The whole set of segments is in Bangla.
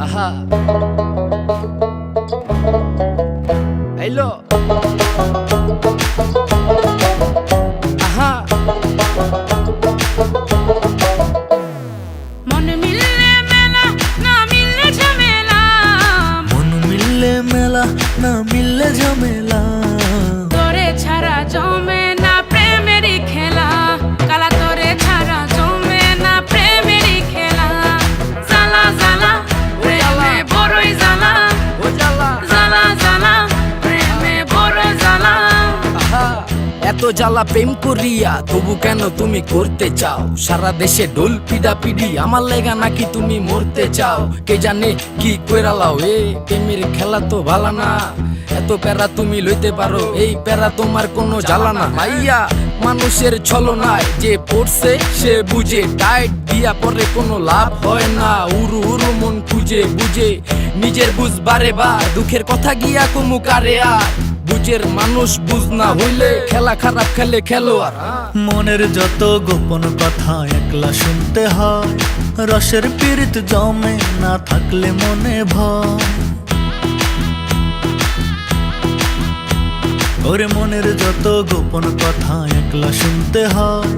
আহা হ্যালো আহা মন মিললে মেলা না মিললে ঝামেলা, মন মিললে মেলা না মিললে ঝামেলা, তোরে ছাড়া জমে না প্রেমেরই খেলা, কালা তোরে ছাড়া জমে না প্রেমেরই খেলা। জ্বালা জ্বালা প্রেমে বড়ই জ্বালা, ও জ্বালা জ্বালা জ্বালা প্রেমে বড় জ্বালা। আহা এত জ্বালা প্রেম করিয়া তবু কেন তুমি করতে চাও? সারা দেশে ঢোল পিডা পিডি আমার লেগা নাকি তুমি মরতে চাও? কে জানে কি কইরালাও এ প্রেমের খেলা তো ভালা না। এত প্যারা তুমি লইতে পারো, এই প্যারা তোমার কোনো জ্বালা না। ভাইয়া মানুষের ছলনায় যে পড়ছে সে বুঝে, টাইট দিয়া পরে কোনো লাভ হয় না। উরু উরু মন খুঁজে বুঝে নিজের বুঝ বারে বার, দুঃখের কথা গিয়া কমু কারে আর। বুঝের মানুষ বুঝ না হইলে খেলা খারাপ খেলে খেলোয়াড়। মনের যত গোপন কথা একলা শুনতে হয়, রসের পীড়িত জমে না থাকলে মনে ভয়। ওরে মনের যত গোপন কথা একলা শুনতে হয়,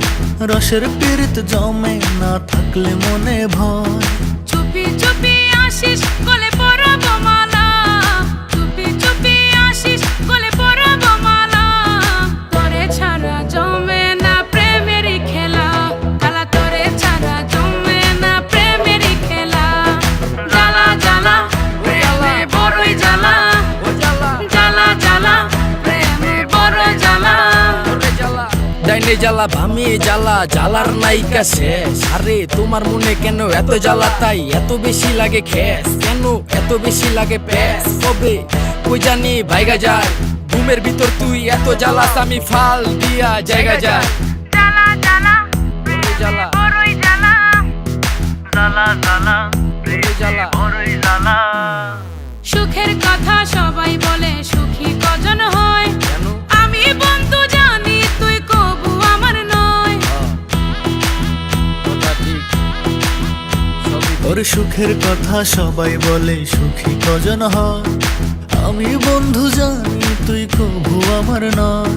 রসের পীড়িত জমে না থাকলে মনে ভয়। চুপি চুপি আসিস গলে পরাবো মালা, চুপি চুপি আসিস গলে পরাবো মালা। তোরে ছাড়া জমে না প্রেমেরই খেলা, কালা তোরে ছাড়া জমে না প্রেমেরই খেলা। জ্বালা জ্বালা প্রেমে বড়ই জ্বালা, ও জ্বালা জ্বালা জ্বালা প্রেমে বড় জ্বালা। ওরে জ্বালা ডাইনে জ্বালা ভামে জ্বালা, জ্বালার নাইকা শেষ। আরে তোমার মনে কেন এত জ্বালা, তাই এত বেশি লাগে খেস? কেন এত বেশি লাগে প্যাস? কবে কই জানি ভাইগা যায় ঘুমের ভিতর তুই এত জ্বালাস, আমি ফাল দিয়া জায়গা যায়। জ্বালা জ্বালা ওরে জ্বালা বড়ই জ্বালা, জ্বালা জ্বালা ওরে জ্বালা বড়ই জ্বালা। সুখের কথা সবাই বলে সুখী কজন হয়, কেন আমি বন্ধু জানি তুই কবু আমার নয়। কথা ঠিক সবই ওর সুখের কথা সবাই বলে সুখী কজন হয়, আমি বন্ধু জানি তুই কভু আমার নয়।